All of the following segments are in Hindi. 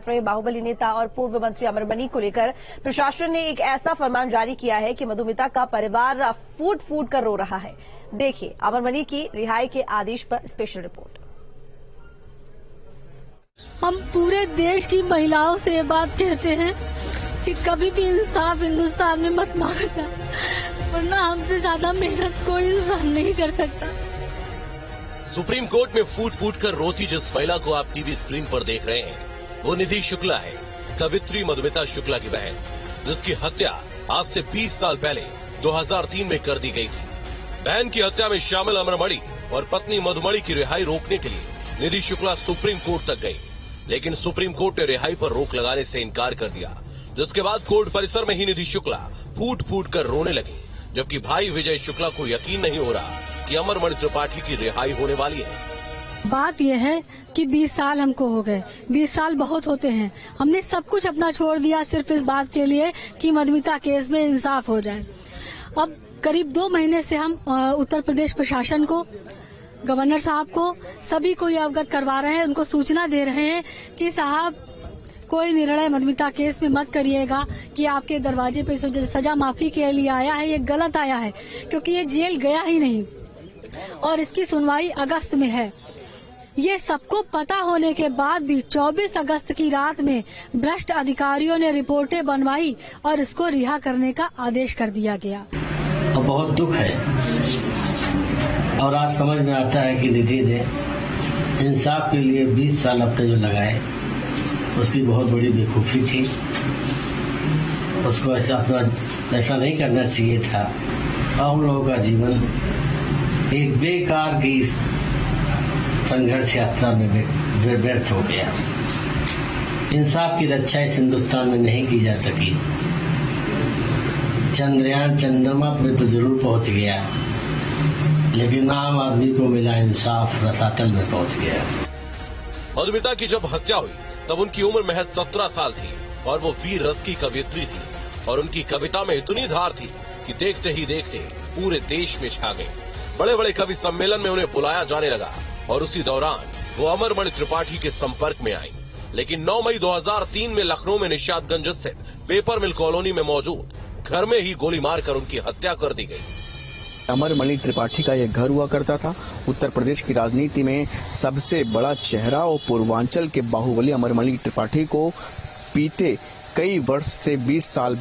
बाहुबली नेता और पूर्व मंत्री अमरमणि को लेकर प्रशासन ने एक ऐसा फरमान जारी किया है कि मधुमिता का परिवार फूट फूट कर रो रहा है। देखिए अमरमणि की रिहाई के आदेश पर स्पेशल रिपोर्ट। हम पूरे देश की महिलाओं से ये बात कहते हैं कि कभी भी इंसाफ हिंदुस्तान में मत मांगना, वरना हमसे ज्यादा मेहनत कोई इंसान नहीं कर सकता। सुप्रीम कोर्ट में फूट फूट कर रोती जिस महिला को आप टीवी स्क्रीन पर देख रहे हैं वो निधि शुक्ला है, कवित्री मधुमिता शुक्ला की बहन, जिसकी हत्या आज से 20 साल पहले 2003 में कर दी गई थी। बहन की हत्या में शामिल अमरमणि और पत्नी मधुमणि की रिहाई रोकने के लिए निधि शुक्ला सुप्रीम कोर्ट तक गई, लेकिन सुप्रीम कोर्ट ने रिहाई पर रोक लगाने से इनकार कर दिया, जिसके बाद कोर्ट परिसर में ही निधि शुक्ला फूट फूट कर रोने लगी, जबकि भाई विजय शुक्ला को यकीन नहीं हो रहा कि अमरमणि त्रिपाठी की रिहाई होने वाली है। बात यह है कि 20 साल हमको हो गए, 20 साल बहुत होते हैं। हमने सब कुछ अपना छोड़ दिया सिर्फ इस बात के लिए कि मधुमिता केस में इंसाफ हो जाए। अब करीब 2 महीने से हम उत्तर प्रदेश प्रशासन को, गवर्नर साहब को, सभी को ये अवगत करवा रहे हैं, उनको सूचना दे रहे हैं कि साहब कोई निर्णय मधुमिता केस में मत करिएगा कि आपके दरवाजे पे सजा माफी के लिए आया है, ये गलत आया है, क्योंकि ये जेल गया ही नहीं और इसकी सुनवाई अगस्त में है। ये सबको पता होने के बाद भी 24 अगस्त की रात में भ्रष्ट अधिकारियों ने रिपोर्टें बनवाई और इसको रिहा करने का आदेश कर दिया गया। अब बहुत दुख है और आज समझ में आता है कि निधि ने इंसाफ के लिए 20 साल अपने जो लगाए उसकी बहुत बड़ी बेवकूफी थी। उसको ऐसा नहीं करना चाहिए था। हम लोगों का जीवन एक बेकार की संघर्ष यात्रा में व्यर्थ हो गया। इंसाफ की रक्षा इस हिंदुस्तान में नहीं की जा सकी। चंद्रयान चंद्रमा पे तो जरूर पहुंच गया, लेकिन आम आदमी को मिला इंसाफ रसातल में पहुंच गया। मधुमिता की जब हत्या हुई तब उनकी उम्र महज 17 साल थी और वो वीर रस की कवियत्री थी और उनकी कविता में इतनी धार थी कि देखते ही देखते पूरे देश में छा गई। बड़े बड़े कवि सम्मेलन में उन्हें बुलाया जाने लगा और उसी दौरान वो अमरमणि त्रिपाठी के संपर्क में आई। लेकिन 9 मई 2003 में लखनऊ में निशादगंज स्थित पेपर मिल कॉलोनी में मौजूद घर में ही गोली मारकर उनकी हत्या कर दी गई। अमरमणि त्रिपाठी का यह घर हुआ करता था। उत्तर प्रदेश की राजनीति में सबसे बड़ा चेहरा और पूर्वांचल के बाहुबली अमरमणि त्रिपाठी को बीते कई वर्ष से 20 साल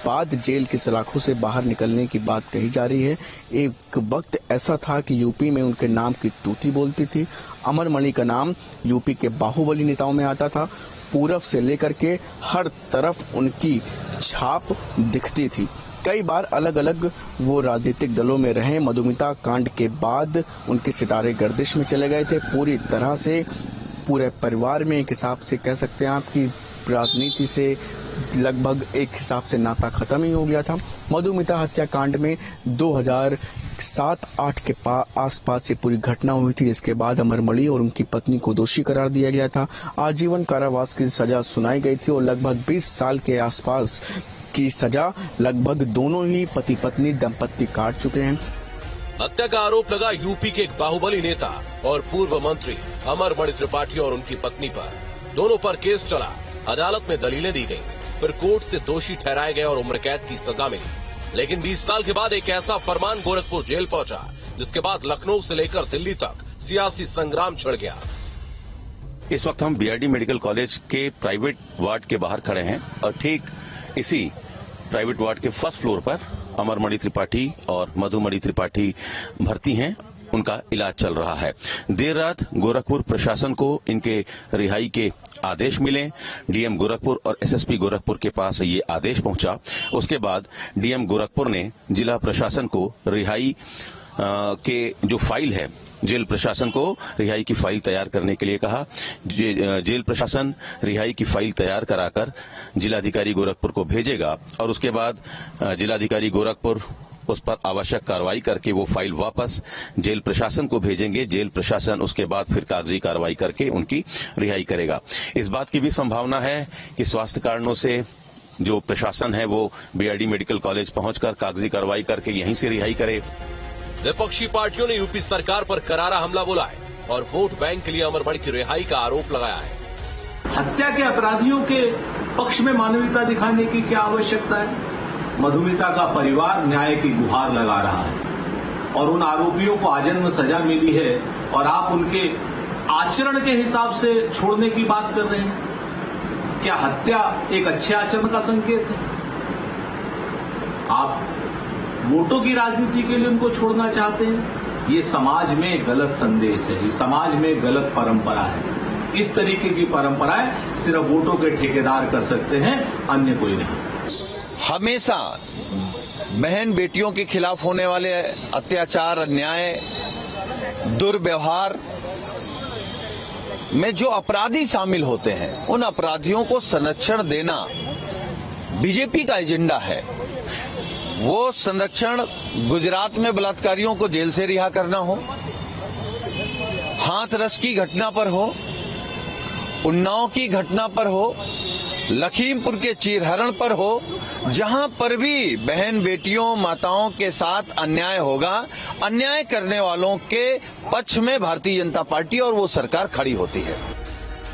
बाद जेल की सलाखों से बाहर निकलने की बात कही जा रही है। एक वक्त ऐसा था कि यूपी में उनके नाम की तूती बोलती थी। अमरमणि का नाम यूपी के बाहुबली नेताओं में आता था। पूरब से लेकर के हर तरफ उनकी छाप दिखती थी। कई बार अलग अलग वो राजनीतिक दलों में रहे। मधुमिता कांड के बाद उनके सितारे गर्दिश में चले गए थे। पूरी तरह से पूरे परिवार में एक हिसाब से कह सकते हैं आपकी राजनीति से लगभग एक हिसाब से नाता खत्म ही हो गया था। मधुमिता हत्याकांड में 2007-8 के आसपास ये पूरी घटना हुई थी, जिसके बाद अमरमणि और उनकी पत्नी को दोषी करार दिया गया था। आजीवन कारावास की सजा सुनाई गई थी और लगभग 20 साल के आसपास की सजा लगभग दोनों ही पति पत्नी दंपत्ति काट चुके हैं। हत्या का आरोप लगा यूपी के एक बाहुबली नेता और पूर्व मंत्री अमरमणि त्रिपाठी और उनकी पत्नी पर। दोनों पर केस चला, अदालत में दलीलें दी गई, फिर कोर्ट से दोषी ठहराए गए और उम्र कैद की सजा मिली। लेकिन 20 साल के बाद एक ऐसा फरमान गोरखपुर जेल पहुंचा, जिसके बाद लखनऊ से लेकर दिल्ली तक सियासी संग्राम छिड़ गया। इस वक्त हम बीआरडी मेडिकल कॉलेज के प्राइवेट वार्ड के बाहर खड़े हैं और ठीक इसी प्राइवेट वार्ड के फर्स्ट फ्लोर पर अमरमणि त्रिपाठी और मधुमणि त्रिपाठी भर्ती हैं। उनका इलाज चल रहा है। देर रात गोरखपुर प्रशासन को इनके रिहाई के आदेश मिले। डीएम गोरखपुर और एसएसपी गोरखपुर के पास ये आदेश पहुंचा। उसके बाद डीएम गोरखपुर ने जिला प्रशासन को रिहाई के जो फाइल है, जेल प्रशासन को रिहाई की फाइल तैयार करने के लिए कहा। जेल प्रशासन रिहाई की फाइल तैयार कराकर जिलाधिकारी गोरखपुर को भेजेगा और उसके बाद जिलाधिकारी गोरखपुर उस पर आवश्यक कार्रवाई करके वो फाइल वापस जेल प्रशासन को भेजेंगे। जेल प्रशासन उसके बाद फिर कागजी कार्रवाई करके उनकी रिहाई करेगा। इस बात की भी संभावना है कि स्वास्थ्य कारणों से जो प्रशासन है वो बीआरडी मेडिकल कॉलेज पहुंचकर कागजी कार्रवाई करके यहीं से रिहाई करे। विपक्षी पार्टियों ने यूपी सरकार पर करारा हमला बोला है और वोट बैंक के लिए अमरमणि की रिहाई का आरोप लगाया है। हत्या के अपराधियों के पक्ष में मानवीयता दिखाने की क्या आवश्यकता है? मधुमिता का परिवार न्याय की गुहार लगा रहा है और उन आरोपियों को आजन्म सजा मिली है और आप उनके आचरण के हिसाब से छोड़ने की बात कर रहे हैं। क्या हत्या एक अच्छे आचरण का संकेत है? आप वोटों की राजनीति के लिए उनको छोड़ना चाहते हैं। ये समाज में गलत संदेश है, ये समाज में गलत परंपरा है। इस तरीके की परंपराएं सिर्फ वोटों के ठेकेदार कर सकते हैं, अन्य कोई नहीं। हमेशा बहन बेटियों के खिलाफ होने वाले अत्याचार, अन्याय, दुर्व्यवहार में जो अपराधी शामिल होते हैं, उन अपराधियों को संरक्षण देना बीजेपी का एजेंडा है। वो संरक्षण गुजरात में बलात्कारियों को जेल से रिहा करना हो, हाथरस की घटना पर हो, उन्नाव की घटना पर हो, लखीमपुर के चीरहरण पर हो, जहां पर भी बहन बेटियों माताओं के साथ अन्याय होगा, अन्याय करने वालों के पक्ष में भारतीय जनता पार्टी और वो सरकार खड़ी होती है।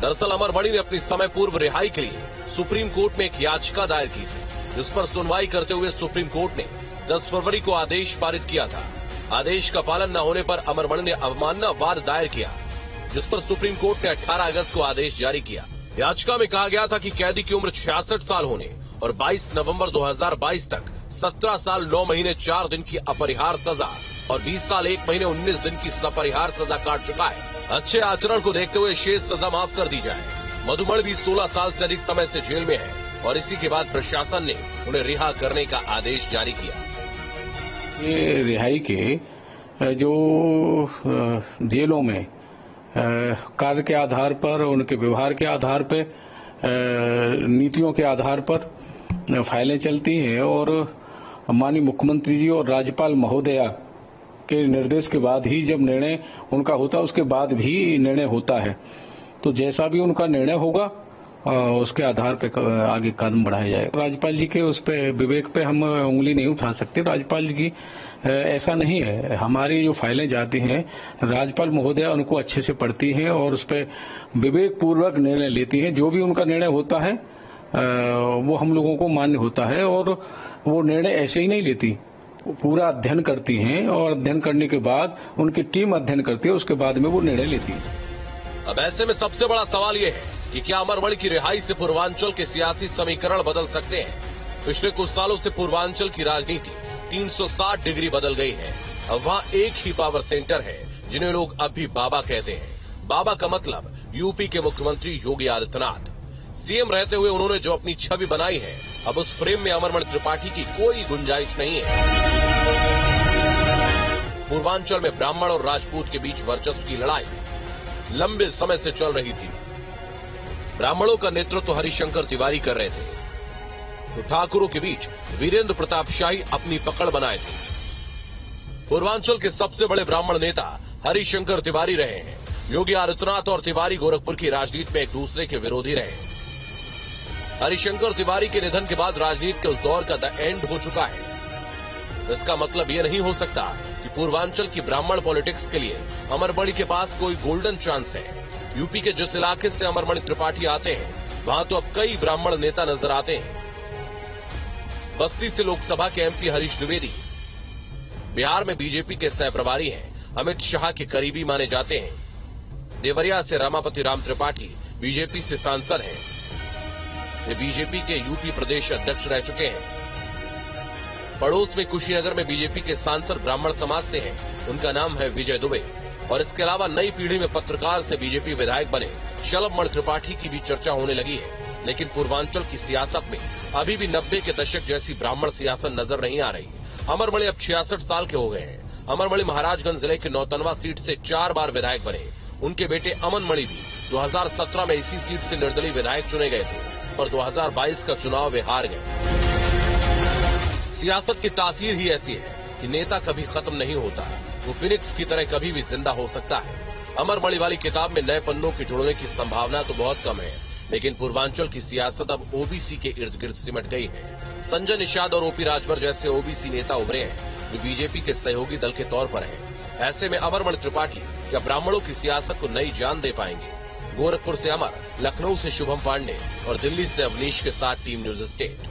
दरअसल अमरमणि ने अपनी समय पूर्व रिहाई के लिए सुप्रीम कोर्ट में एक याचिका दायर की थी, जिस पर सुनवाई करते हुए सुप्रीम कोर्ट ने 10 फरवरी को आदेश पारित किया था। आदेश का पालन न होने पर अमरमणि ने अवमानना वाद दायर किया, जिस पर सुप्रीम कोर्ट ने 18 अगस्त को आदेश जारी किया। याचिका में कहा गया था कि कैदी की उम्र 66 साल होने और 22 नवंबर 2022 तक 17 साल 9 महीने 4 दिन की अपरिहार्य सजा और 20 साल 1 महीने 19 दिन की सपरिहार्य सजा काट चुका है। अच्छे आचरण को देखते हुए शेष सजा माफ कर दी जाए। मधुमणि भी 16 साल से अधिक समय से जेल में है और इसी के बाद प्रशासन ने उन्हें रिहा करने का आदेश जारी किया। ये रिहाई के जो जेलों में कार्य के आधार पर, उनके व्यवहार के आधार पर, नीतियों के आधार पर फाइलें चलती हैं और माननीय मुख्यमंत्री जी और राज्यपाल महोदया के निर्देश के बाद ही जब निर्णय उनका होता है, उसके बाद भी निर्णय होता है। तो जैसा भी उनका निर्णय होगा उसके आधार पे आगे कदम बढ़ाया जाएगा। राज्यपाल जी के उस पे विवेक पे हम उंगली नहीं उठा सकते। राज्यपाल जी की ऐसा नहीं है। हमारी जो फाइलें जाती हैं, राज्यपाल महोदया उनको अच्छे से पढ़ती हैं और उस पे विवेक पूर्वक निर्णय लेती हैं। जो भी उनका निर्णय होता है वो हम लोगों को मान्य होता है और वो निर्णय ऐसे ही नहीं लेती, पूरा अध्ययन करती हैं और अध्ययन करने के बाद उनकी टीम अध्ययन करती है, उसके बाद में वो निर्णय लेती है। अब ऐसे में सबसे बड़ा सवाल ये है कि क्या अमरमणि की रिहाई से पूर्वांचल के सियासी समीकरण बदल सकते हैं? पिछले कुछ सालों से पूर्वांचल की राजनीति 360 डिग्री बदल गई है। अब वहाँ एक ही पावर सेंटर है जिन्हें लोग अब भी बाबा कहते हैं। बाबा का मतलब यूपी के मुख्यमंत्री योगी आदित्यनाथ। सीएम रहते हुए उन्होंने जो अपनी छवि बनाई है, अब उस फ्रेम में अमरमणि त्रिपाठी की कोई गुंजाइश नहीं है। पूर्वांचल में ब्राह्मण और राजपूत के बीच वर्चस्व की लड़ाई लंबे समय से चल रही थी। ब्राह्मणों का नेतृत्व हरिशंकर तिवारी कर रहे थे, तो ठाकुरों के बीच वीरेंद्र प्रताप शाही अपनी पकड़ बनाए थे। पूर्वांचल के सबसे बड़े ब्राह्मण नेता हरिशंकर तिवारी रहे हैं। योगी आदित्यनाथ और तिवारी गोरखपुर की राजनीति में एक दूसरे के विरोधी रहे। हरिशंकर तिवारी के निधन के बाद राजनीति के उस दौर का द एंड हो चुका है। इसका मतलब यह नहीं हो सकता कि पूर्वांचल की ब्राह्मण पॉलिटिक्स के लिए अमरमणि के पास कोई गोल्डन चांस है। यूपी के जिस इलाके से अमरमणि त्रिपाठी आते हैं, वहां तो अब कई ब्राह्मण नेता नजर आते हैं। बस्ती से लोकसभा के एमपी हरीश द्विवेदी, बिहार में बीजेपी के सह प्रभारी हैं, अमित शाह के करीबी माने जाते हैं। देवरिया से रमापति राम त्रिपाठी बीजेपी से सांसद हैं। वे बीजेपी के यूपी प्रदेश अध्यक्ष रह चुके हैं। पड़ोस में कुशीनगर में बीजेपी के सांसद ब्राह्मण समाज से हैं। उनका नाम है विजय दुबे। और इसके अलावा नई पीढ़ी में पत्रकार से बीजेपी विधायक बने शलभमणि त्रिपाठी की भी चर्चा होने लगी है। लेकिन पूर्वांचल की सियासत में अभी भी 90 के दशक जैसी ब्राह्मण सियासत नजर नहीं आ रही। अमरमणि अब 66 साल के हो गए हैं। अमरमणि महाराजगंज जिले के नौतनवा सीट से 4 बार विधायक बने। उनके बेटे अमनमणि भी 2017 में इसी सीट से निर्दलीय विधायक चुने गए थे और 2022 का चुनाव वे हार गए। सियासत की तासीर ही ऐसी है कि नेता कभी खत्म नहीं होता, वो फिनिक्स की तरह कभी भी जिंदा हो सकता है। अमरमणि वाली किताब में नए पन्नों के जुड़ने की संभावना तो बहुत कम है, लेकिन पूर्वांचल की सियासत अब ओबीसी के इर्द गिर्द सिमट गई है। संजय निषाद और ओपी राजभर जैसे ओबीसी नेता उभरे हैं, जो बीजेपी के सहयोगी दल के तौर पर हैं। ऐसे में अमरमणि त्रिपाठी क्या ब्राह्मणों की सियासत को नई जान दे पाएंगे? गोरखपुर से अमर, लखनऊ से शुभम पांडे और दिल्ली से अवनीश के साथ टीम न्यूज स्टेट।